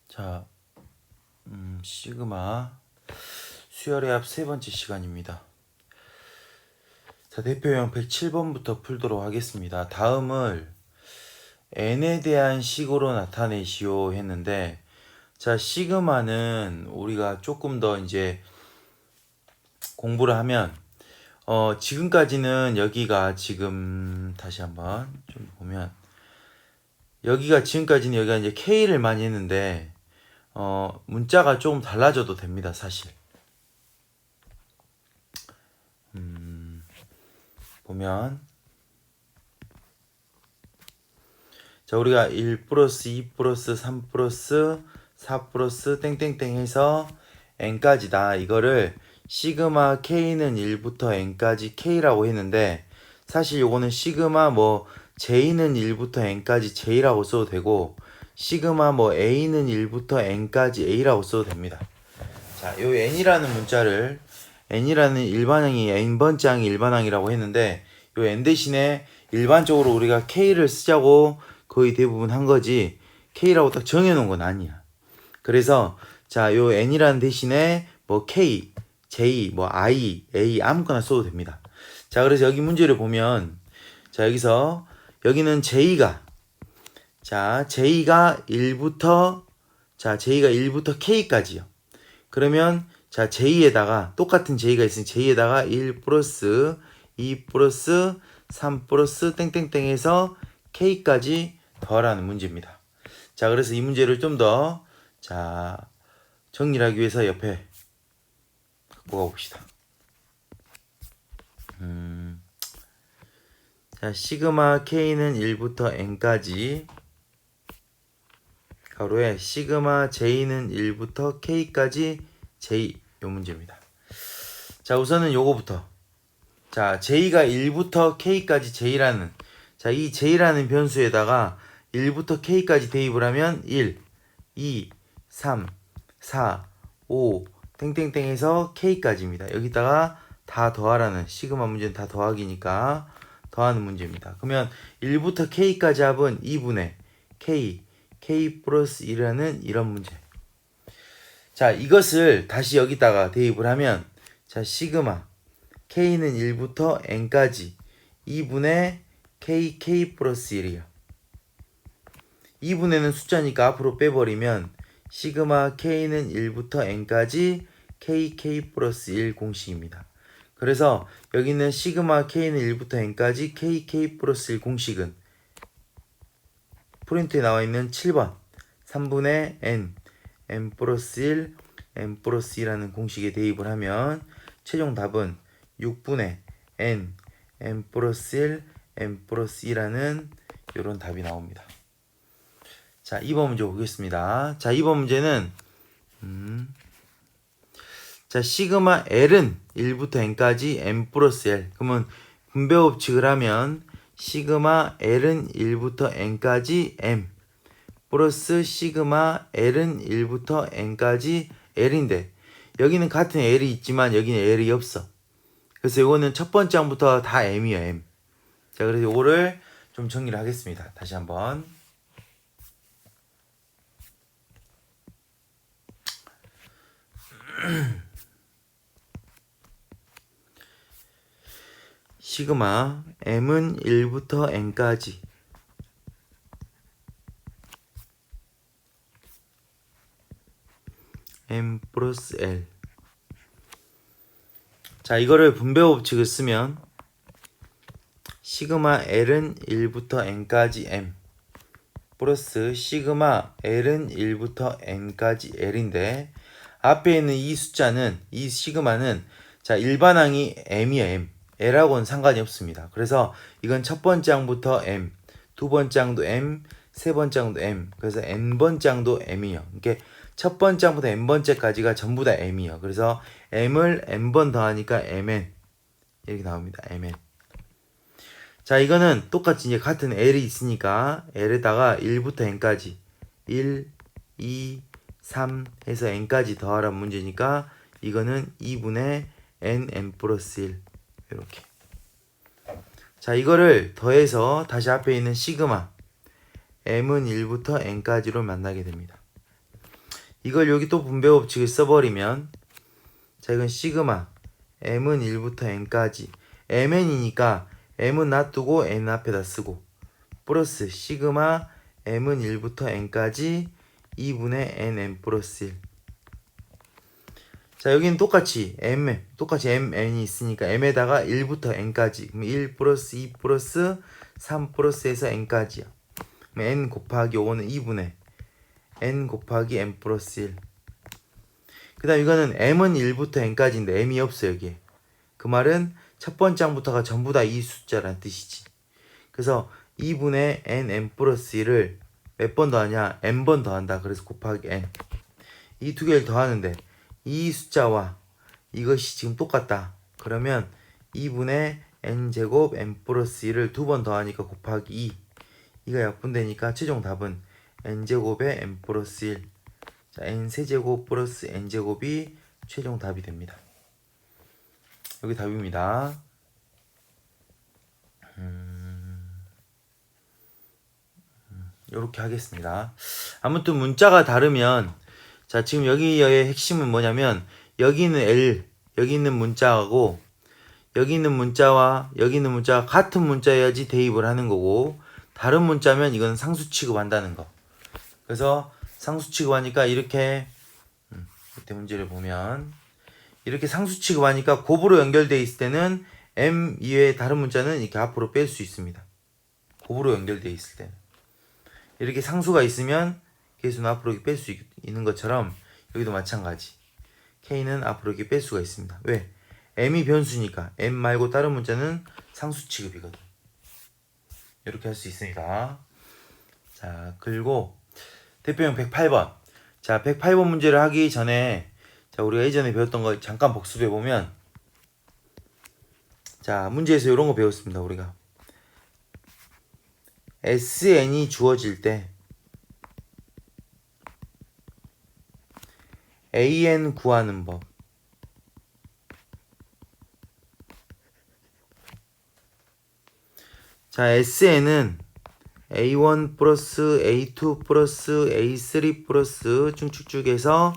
자, 시그마 수열의 합 세 번째 시간입니다. 자, 대표형 107번부터 풀도록 하겠습니다. 다음을 n에 대한 식으로 나타내시오 했는데, 자, 시그마는 우리가 조금 더 이제 공부를 하면, 지금까지는 여기가 지금 다시 한번 좀 보면, 여기가 지금까지는 여기가 이제 K를 많이 했는데, 문자가 조금 달라져도 됩니다, 사실. 보면, 자, 우리가 1 플러스 2 플러스 3 플러스 4 플러스 땡땡땡 해서 n까지다. 이거를 시그마 k는 1부터 n까지 k라고 했는데, 사실 요거는 시그마 뭐 j는 1부터 n까지 j라고 써도 되고, 시그마 뭐 a는 1부터 n까지 a라고 써도 됩니다. 자, 요 n이라는 문자를 n이라는 일반항이 n번째 항이 일반항이라고 했는데, 요 n 대신에 일반적으로 우리가 k를 쓰자고 거의 대부분 한 거지 k라고 딱 정해놓은 건 아니야. 그래서 자, 요 n이라는 대신에 뭐 k, j, 뭐 i, a 아무거나 써도 됩니다. 자, 그래서 여기 문제를 보면, 자, 여기서 여기는 j가 1부터 k까지요. 그러면 자, j에다가 똑같은 j가 있으니 j에다가 1 플러스 2 플러스 3 플러스 땡땡땡 해서 k까지 더하라는 문제입니다. 자, 그래서 이 문제를 좀 더 정리를 하기 위해서 옆에 갖고 가봅시다. 자, 시그마 k는 1부터 n까지 가로에 시그마 j는 1부터 k까지 j 요 문제입니다. 자, 우선은 요거부터. 자, j가 1부터 k까지 j라는, 자, 이 j라는 변수에다가 1부터 k까지 대입을 하면 1, 2, 3, 4, 5 땡땡땡 해서 k까지입니다. 여기다가 다 더하라는, 시그마 문제는 다 더하기니까 더하는 문제입니다. 그러면 1부터 k까지 합은 2분의 k 플러스 1이라는 이런 문제. 자, 이것을 다시 여기다가 대입을 하면, 자, 시그마 k는 1부터 n까지 2분의 k 플러스 1이요. 2분의는 숫자니까 앞으로 빼버리면 시그마 k는 1부터 n까지 k 플러스 1 공식입니다. 그래서 여기 있는 시그마 k는 1부터 n까지 k 플러스 1 공식은 프린트에 나와 있는 7번 3분의 n 플러스 1 n 플러스 2라는 공식에 대입을 하면 최종 답은 6분의 n 플러스 1 n 플러스 2라는 이런 답이 나옵니다. 자, 2번 문제 보겠습니다. 자, 2번 문제는 자, 시그마 L은 1부터 n까지 n 플러스 L. 그러면 분배 법칙을 하면 시그마 L은 1부터 n까지 m 플러스 시그마 L은 1부터 n까지 L인데, 여기는 같은 L이 있지만 여기는 L이 없어. 그래서 이거는 첫 번째 항부터 다 m이에요, m. 자, 그래서 이거를 좀 정리를 하겠습니다. 다시 한번. 시그마 m은 1부터 n까지 m 플러스 l. 자, 이거를 분배 법칙을 쓰면 시그마 l은 1부터 n까지 m 플러스 시그마 l은 1부터 n까지 l인데, 앞에 있는 이 숫자는, 이 시그마는 자, 일반항이 m이에요, m. l하고는 상관이 없습니다. 그래서 이건 첫 번째 항부터 m, 두 번째 항도 m, 세 번째 항도 m. 그래서 n번째 항도 m이요. 그러니까 첫 번째 항부터 n번째까지가 전부 다 m이요. 그래서 m을 n번 더하니까 mn 이렇게 나옵니다. mn. 자, 이거는 똑같이 이제 같은 l이 있으니까 l에다가 1부터 n까지 1, 2, 3 해서 n까지 더하라는 문제니까 이거는 2분의 n 플러스 1 이렇게. 자, 이거를 더해서 다시 앞에 있는 시그마 m은 1부터 n까지로 만나게 됩니다. 이걸 여기 또 분배 법칙을 써버리면 자 이건 시그마 m은 1부터 n까지 mn이니까 m은 놔두고 n 앞에다 쓰고 플러스 시그마 m은 1부터 n까지 2분의 nm 플러스 1. 자 여기는 똑같이 mn이 있으니까 m에다가 1부터 n까지 그럼 1 플러스 2 플러스 3 플러스에서 n까지야. 그럼 n 곱하기 5는 2분의 n 곱하기 n 플러스 1. 그 다음 이거는 m은 1부터 n까지인데 m이 없어 여기에. 그 말은 첫 번째 항부터가 전부 다 이 숫자란 뜻이지. 그래서 2분의 nm 플러스 1을 몇 번 더하냐? n번 더한다. 그래서 곱하기 n. 이 두 개를 더하는데 이 숫자와 이것이 지금 똑같다. 그러면 2분의 n제곱 n 플러스 1을 두 번 더하니까 곱하기 2. 이가 약분되니까 최종 답은 n제곱에 n 플러스 1. 자, n세제곱 플러스 n제곱이 최종 답이 됩니다. 여기 답입니다. 이렇게 하겠습니다. 아무튼 문자가 다르면 자 지금 여기의 핵심은 뭐냐면 여기 있는 L 여기 있는 문자하고 여기 있는 문자와 여기 있는 문자가 같은 문자여야지 대입을 하는 거고 다른 문자면 이건 상수 취급한다는 거. 그래서 상수 취급하니까 이렇게 이때 문제를 보면 이렇게 상수 취급하니까 곱으로 연결되어 있을 때는 m 이외의 다른 문자는 이렇게 앞으로 뺄 수 있습니다. 곱으로 연결되어 있을 때는 이렇게 상수가 있으면 개수는 앞으로 이렇게 뺄 수 있는 것처럼 여기도 마찬가지. k는 앞으로 이렇게 뺄 수가 있습니다. 왜? m이 변수니까 m 말고 다른 문자는 상수 취급이거든. 이렇게 할 수 있습니다. 자, 그리고 대표형 108번. 자, 108번 문제를 하기 전에 자, 우리가 예전에 배웠던 거 잠깐 복습해 보면 자, 문제에서 이런 거 배웠습니다. 우리가 SN이 주어질 때 AN 구하는 법. 자, SN은 A1 플러스 A2 플러스 A3 플러스 쭉쭉쭉해서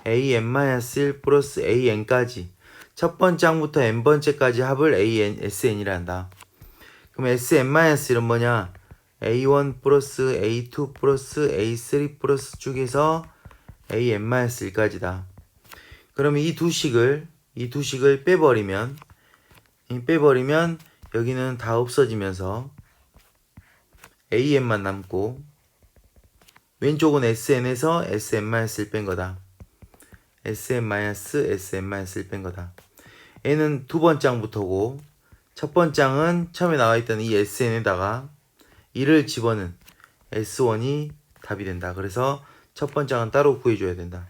AN-1 플러스 AN까지 첫 번째 항부터 n번째까지 합을 SN이라 한다. 그럼 SN-1은 뭐냐? A1 플러스 A2 플러스 A3 플러스 쭉에서 AN-1까지다. 그러면 이 두 식을 빼버리면 여기는 다 없어지면서 AN만 남고 왼쪽은 SN에서 SN-를 뺀 거다. SN-SN-를 뺀 거다. N은 두 번째 항부터고 첫 번째 항은 처음에 나와 있던 이 SN에다가 1을 집어넣은 S1이 답이 된다. 그래서 첫 번째 항은 따로 구해줘야 된다.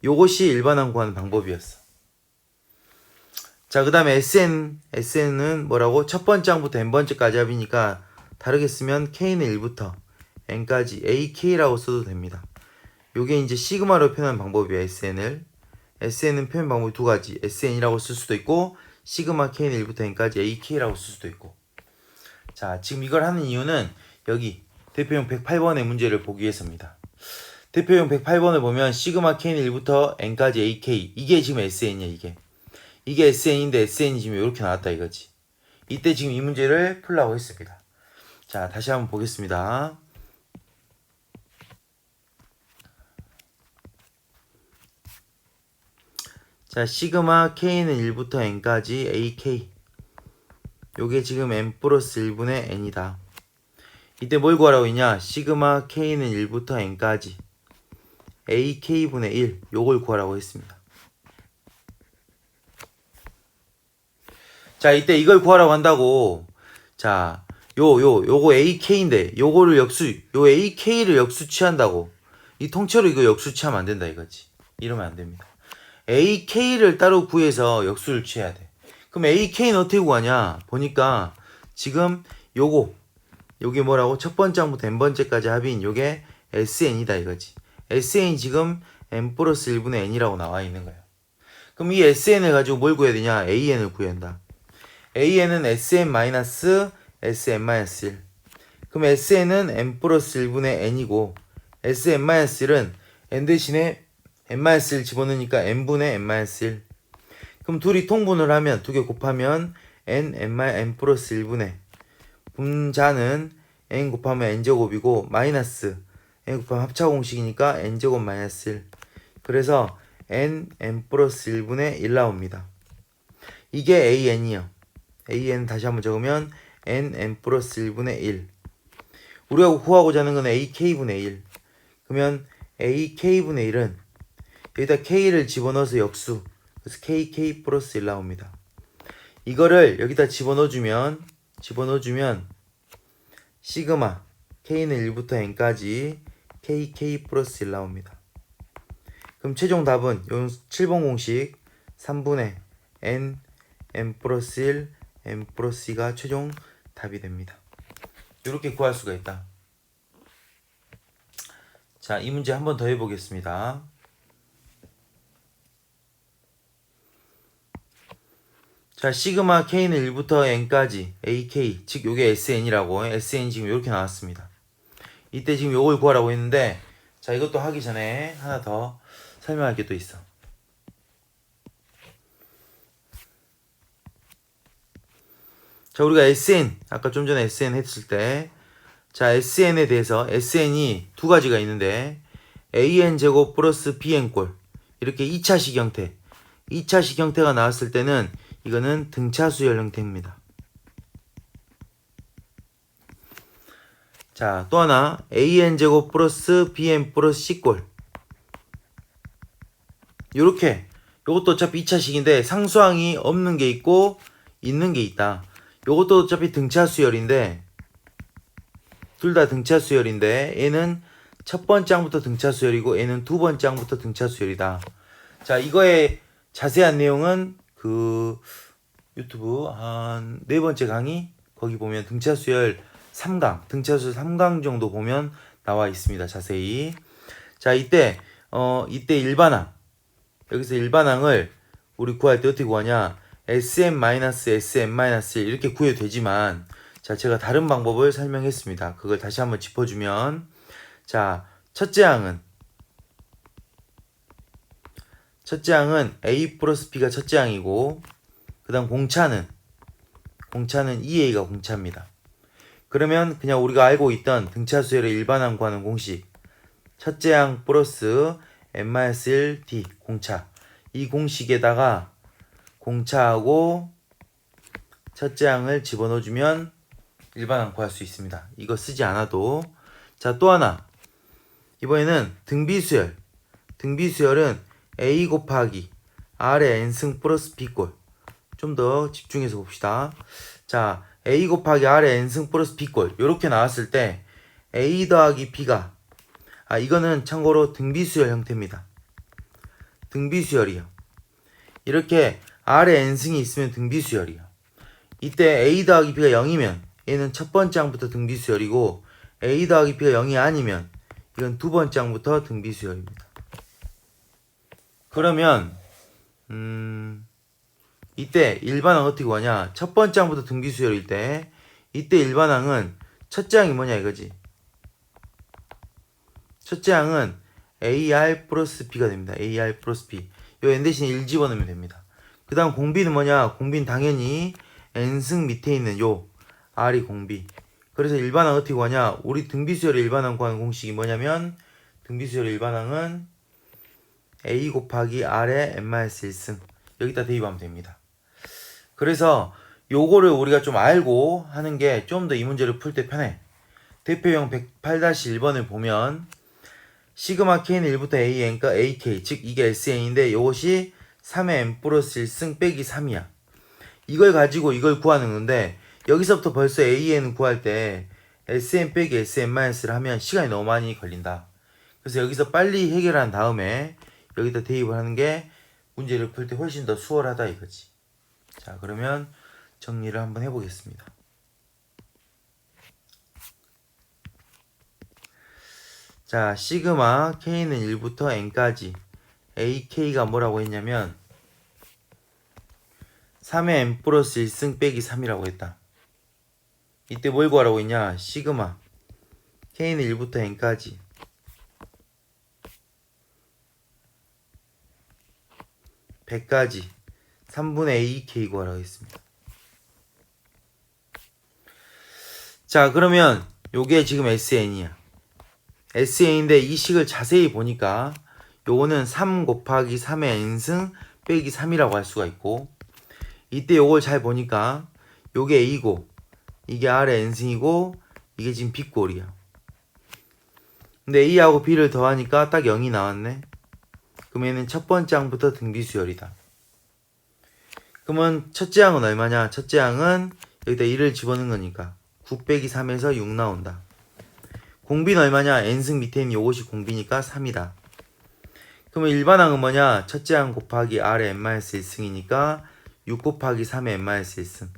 요것이 일반항 구하는 방법이었어. 자, 그 다음에 SN은 뭐라고? 첫 번째 항부터 n번째까지 합이니까 다르게 쓰면 K는 1부터 n까지 AK라고 써도 됩니다. 요게 이제 시그마로 표현하는 방법이에요. SN은 표현 방법이 두 가지. SN이라고 쓸 수도 있고 시그마 K는 1부터 n까지 AK라고 쓸 수도 있고. 자, 지금 이걸 하는 이유는 여기 대표형 108번의 문제를 보기 위해서입니다. 대표형 108번을 보면 시그마 K는 1부터 n까지 AK 이게 지금 SN이야. 이게 SN인데 SN이 지금 이렇게 나왔다 이거지. 이때 지금 이 문제를 풀라고 했습니다. 자, 다시 한번 보겠습니다. 자, 시그마 K는 1부터 n까지 AK 요게 지금 n 플러스 1분의 n이다. 이때 뭘 구하라고 했냐? 시그마 K는 1부터 n까지 AK분의 1 요걸 구하라고 했습니다. 자, 이때 이걸 구하라고 한다고. 자, 요거 AK인데 요거를 요 AK를 역수치한다고. 이 통째로 이거 역수치하면 안 된다 이거지. 이러면 안 됩니다. AK를 따로 구해서 역수를 취해야 돼. 그럼 AK는 어떻게 구하냐? 보니까 지금 요게 뭐라고? 첫 번째 항부터 n번째까지 합인 요게 SN이다 이거지. SN이 지금 n 플러스 1분의 n이라고 나와 있는 거야. 그럼 이 SN을 가지고 뭘 구해야 되냐? AN을 구해야 한다. AN은 SN-SN-1. 그럼 SN은 n 플러스 1분의 n이고 SN-1은 n 대신에 n-1 집어넣으니까 n분의 n-1. 그럼 둘이 통분을 하면 두 개 곱하면 n 플러스 1분의 분자는 n 곱하면 n제곱이고 마이너스 n 곱하면 합차 공식이니까 n제곱 마이너스 1. 그래서 n 플러스 1분의 1 나옵니다. 이게 an이요. an 다시 한번 적으면 n 플러스 1분의 1. 우리가 구하고자 하는 건 ak분의 1. 그러면 ak분의 1은 여기다 k를 집어넣어서 역수. 그래서 kk 플러스 1 나옵니다. 이거를 여기다 집어넣어주면 시그마 k는 1부터 n까지 kk 플러스 1 나옵니다. 그럼 최종 답은 요 7번 공식 3분의 n 플러스 1 n 플러스 2가 최종 답이 됩니다. 이렇게 구할 수가 있다. 자, 이 문제 한 번 더 해보겠습니다. 자, 시그마 k는 1부터 n까지 ak, 즉 요게 sn이라고, sn 지금 이렇게 나왔습니다. 이때 지금 요걸 구하라고 했는데, 자, 이것도 하기 전에 하나 더 설명할 게 또 있어. 자, 우리가 SN, 아까 좀 전에 SN 했을 때, 자, SN에 대해서 SN이 두 가지가 있는데, AN제곱 플러스 BN꼴. 이렇게 2차식 형태. 2차식 형태가 나왔을 때는, 이거는 등차수열 형태입니다. 자, 또 하나, AN제곱 플러스 BN 플러스 C꼴. 요렇게, 요것도 어차피 2차식인데, 상수항이 없는 게 있고, 있는 게 있다. 요것도 어차피 등차수열인데 둘 다 등차수열인데 얘는 첫 번째 항부터 등차수열이고 얘는 두 번째 항부터 등차수열이다. 자, 이거의 자세한 내용은 그 유튜브 한 네 번째 강의 거기 보면 등차수열 3강, 등차수열 3강 정도 보면 나와 있습니다. 자세히. 자, 이때 일반항. 여기서 일반항을 우리 구할 때 어떻게 구하냐? SM-SM-1 이렇게 구해도 되지만, 자, 제가 다른 방법을 설명했습니다. 그걸 다시 한번 짚어주면, 자, 첫째 항은 A 플러스 B가 첫째 항이고, 그 다음 공차는 2A가 공차입니다. 그러면 그냥 우리가 알고 있던 등차수열의 일반항 구하는 공식, 첫째 항 플러스 n-1D 공차. 이 공식에다가 공차하고 첫째 항을 집어넣어주면 일반항 구할 수 있습니다. 이거 쓰지 않아도. 자, 또 하나. 이번에는 등비수열. 등비수열은 A 곱하기 R의 n승 플러스 B꼴. 좀 더 집중해서 봅시다. 자, A 곱하기 R의 n승 플러스 B꼴. 요렇게 나왔을 때 A 더하기 B가 이거는 참고로 등비수열 형태입니다. 등비수열이요. 이렇게 R에 n승이 있으면 등비수열이야. 이때 A 더하기 B가 0이면 얘는 첫 번째 항부터 등비수열이고 A 더하기 B가 0이 아니면 이건 두 번째 항부터 등비수열입니다. 그러면 이때 일반항 어떻게 구하냐? 첫 번째 항부터 등비수열일 때 이때 일반항은 첫째 항이 뭐냐 이거지. 첫째 항은 AR 플러스 B가 됩니다. AR 플러스 B. 요 n 대신 1 집어넣으면 됩니다. 그 다음 공비는 뭐냐? 공비는 당연히 n승 밑에 있는 요 R이 공비. 그래서 일반항 어떻게 구하냐? 우리 등비수열의 일반항 구하는 공식이 뭐냐면 등비수열의 일반항은 A 곱하기 R의 n-1승. 여기다 대입하면 됩니다. 그래서 요거를 우리가 좀 알고 하는 게 좀 더 이 문제를 풀 때 편해. 대표형 108-1번을 보면 시그마 k는 1부터 an과 ak, 즉 이게 sn인데 이것이 3의 n 플러스 1승 빼기 3이야. 이걸 가지고 이걸 구하는 건데 여기서부터 벌써 an 구할 때 sn 빼기 sn-를 하면 시간이 너무 많이 걸린다. 그래서 여기서 빨리 해결한 다음에 여기다 대입을 하는 게 문제를 풀 때 훨씬 더 수월하다 이거지. 자, 그러면 정리를 한번 해보겠습니다. 자, 시그마 k는 1부터 n까지 ak가 뭐라고 했냐면 3의 n 플러스 1승 빼기 3이라고 했다. 이때 뭘 구하라고 했냐? 시그마 k는 1부터 n까지 100까지 3분의 2k 구하라고 했습니다. 자, 그러면 요게 지금 SN이야. SN인데 이 식을 자세히 보니까 요거는 3 곱하기 3의 n승 빼기 3이라고 할 수가 있고, 이때 요걸 잘 보니까 요게 A고 이게 R의 n승이고 이게 지금 B꼴이야. 근데 A하고 B를 더하니까 딱 0이 나왔네. 그러면 얘는 첫 번째 항부터 등비수열이다. 그러면 첫째 항은 얼마냐? 첫째 항은 여기다 1을 집어넣은 거니까 9 빼기 3에서 6 나온다. 공비는 얼마냐? n승 밑에 있는 요것이 공비니까 3이다. 그러면 일반항은 뭐냐? 첫째 항 곱하기 R의 n-1승이니까 6 곱하기 3의 n-1승.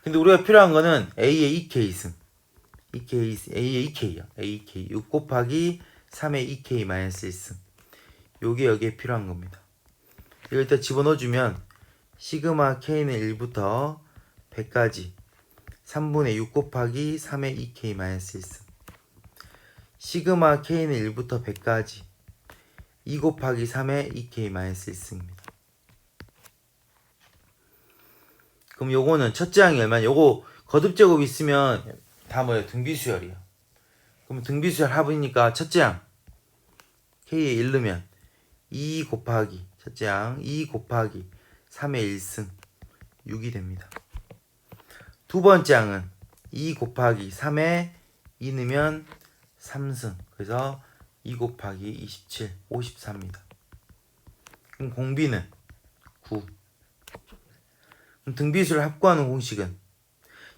근데 우리가 필요한 거는 A의 2K승. A의 2K야. AK 6 곱하기 3의 2K-1승. 요게 여기에 필요한 겁니다. 이걸 일단 집어넣어주면 시그마 K는 1부터 100까지 3분의 6 곱하기 3의 2K-1승. 시그마 K는 1부터 100까지 2 곱하기 3의 2K-1승입니다. 그럼 요거는 첫째 항이 얼마냐? 요거 거듭제곱 있으면 다 뭐예요? 등비수열이야. 그럼 등비수열 합이니까 첫째 항 K에 1 넣으면 2 곱하기 첫째 항 2 곱하기 3의 1승 6이 됩니다. 두 번째 항은 2 곱하기 3의 2 넣으면 3승. 그래서 2 곱하기 27 54입니다. 그럼 공비는 9. 그럼 등비수를 합구하는 공식은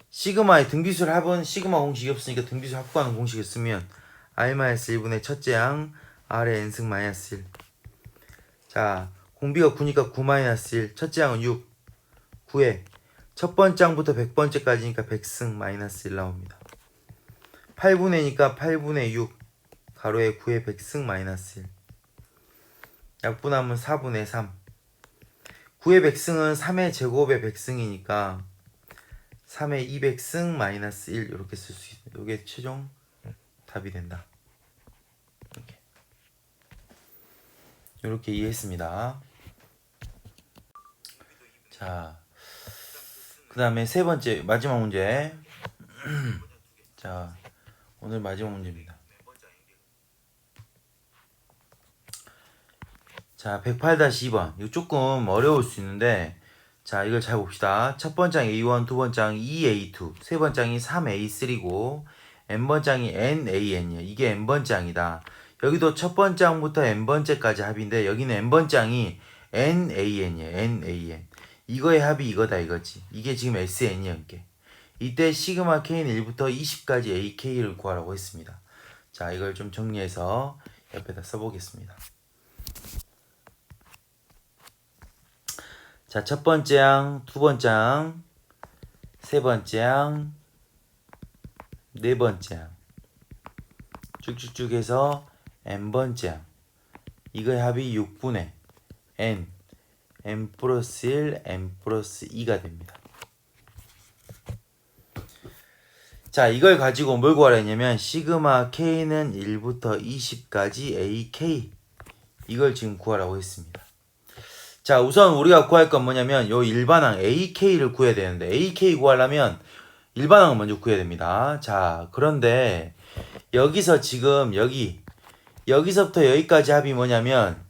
시그마의 등비수를 합은 시그마 공식이 없으니까 등비수 합구하는 공식을 쓰면 R-1분의 첫째 항 R의 n승 마이너스 1. 자, 공비가 9니까 9-1. 첫째 항은 6. 9에 첫 번째 항부터 100번째까지니까 100승 마이너스 1 나옵니다. 8분의니까 8분의 6 가로에 9에 100승 마이너스 1. 약분하면 4분의 3. 9의 100승은 3의 제곱의 100승이니까 3의 200승 마이너스 1 이렇게 쓸 수 있어요. 이게 최종 답이 된다. 이렇게 이해했습니다. 자, 그 다음에 세 번째 마지막 문제. 자, 오늘 마지막 문제입니다. 자, 108-2번. 이거 조금 어려울 수 있는데, 자, 이걸 잘 봅시다. 첫 번째 항 A1, 두 번째 항 2A2, 세 번째 항이 3A3고, n번째 항이 NAN이야. 이게 n번째 항이다. 여기도 첫 번째 항부터 n번째까지 합인데, 여기는 n번째 항이 NAN이야. NAN. 이거의 합이 이거다 이거지. 이게 지금 SN이야. 이게. 이때 시그마 K는 1부터 20까지 AK를 구하라고 했습니다. 자, 이걸 좀 정리해서 옆에다 써보겠습니다. 자, 첫 번째 항, 두 번째 항, 세 번째 항, 네 번째 항. 쭉쭉쭉 해서 n번째 항. 이거의 합이 6분의 n, n 플러스 1, n 플러스 2가 됩니다. 자, 이걸 가지고 뭘 구하라 했냐면 시그마 K는 1부터 20까지 AK 이걸 지금 구하라고 했습니다. 자, 우선 우리가 구할 건 뭐냐면 요 일반항 AK를 구해야 되는데 AK 구하려면 일반항을 먼저 구해야 됩니다. 자, 그런데 여기서 지금 여기서부터 여기까지 합이 뭐냐면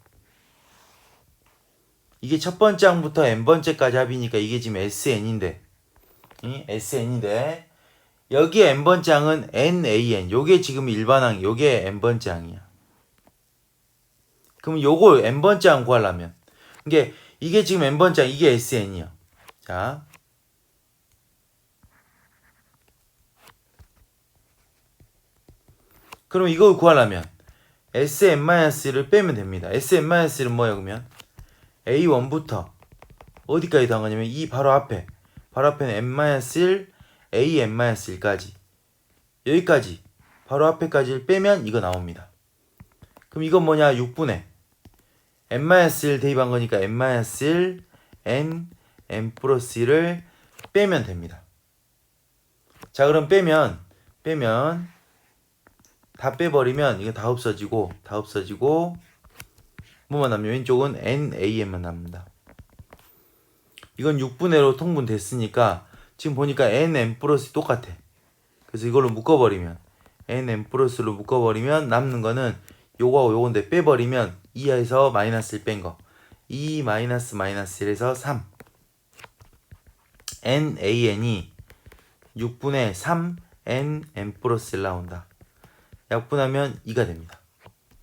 이게 첫 번째 항부터 n번째까지 합이니까 이게 지금 SN인데 SN인데 여기 n번째 항은 NAN 요게 지금 일반항 요게 n번째 항이야. 그럼 요걸 n번째 항 구하려면 이게 지금 n번째 항 이게 SN이야. 자, 그럼 이걸 구하려면 SN-1를 빼면 됩니다. SN-1는 뭐야 그러면 A1부터 어디까지 더한 거냐면 이 바로 앞에는 n-1 AN-1까지 여기까지 바로 앞에까지를 빼면 이거 나옵니다. 그럼 이건 뭐냐 6분의 n-1 대입한 거니까 n-1 n 플러스 1을 빼면 됩니다. 자, 그럼 빼면 다 빼버리면 이거 다 없어지고 뭐만 남냐? 왼쪽은 NAN만 남는다. 이건 6분의 1로 통분됐으니까 지금 보니까 NN 플러스 똑같아. 그래서 이걸로 묶어버리면 NN 플러스로 묶어버리면 남는 거는 요거하고 요건데 빼버리면 이하에서 마이너스 1 뺀 거 2 마이너스 마이너스 1에서 3 NAN이 6분의 3 NN 플러스 1 나온다. 약분하면 2가 됩니다.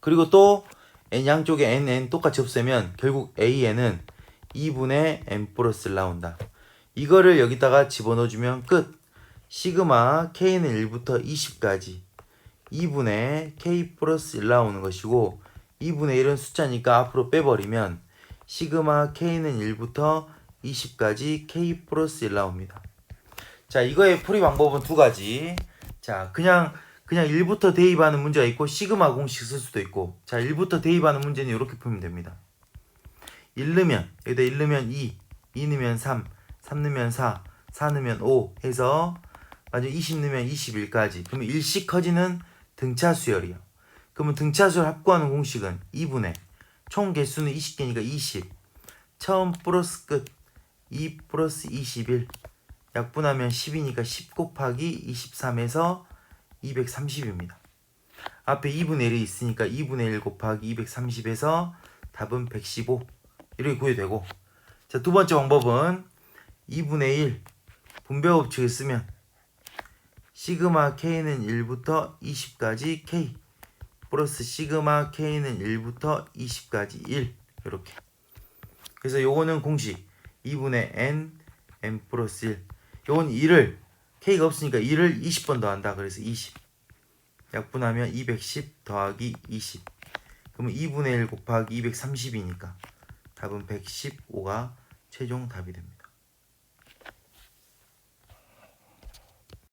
그리고 또 n 양쪽에 NN 똑같이 없애면 결국 AN은 2분의 n 플러스 1 나온다. 이거를 여기다가 집어넣어주면 끝. 시그마 K는 1부터 20까지 2분의 K 플러스 1 나오는 것이고 2분의 1은 숫자니까 앞으로 빼버리면 시그마 K는 1부터 20까지 K 플러스 1 나옵니다. 자, 이거의 풀이 방법은 두 가지. 자, 그냥 1부터 대입하는 문제가 있고 시그마 공식 쓸 수도 있고. 자, 1부터 대입하는 문제는 이렇게 풀면 됩니다. 1 넣으면 여기다 1 넣으면 2 넣으면 3 넣으면 4 넣으면 5 해서 맞아 20 넣으면 21까지. 그러면 일씩 커지는 등차 수열이요. 그러면 등차 수열 합구하는 공식은 2분의 총 개수는 20개니까 20 처음 플러스 끝 2 플러스 21 약분하면 10이니까 10 곱하기 23에서 230입니다. 앞에 2분의 1이 있으니까 2분의 1 곱하기 230에서 답은 115 이렇게 구해되고. 자, 두 번째 방법은 2분의 1 분배 법칙을 쓰면 시그마 K는 1부터 20까지 K 플러스 시그마 K는 1부터 20까지 1 이렇게. 그래서 요거는 공식 2분의 N 플러스 1 요건 2를 K가 없으니까 2를 20번 더한다. 그래서 20 약분하면 210 더하기 20 그러면 2분의 1 곱하기 230이니까 답은 115가 최종 답이 됩니다.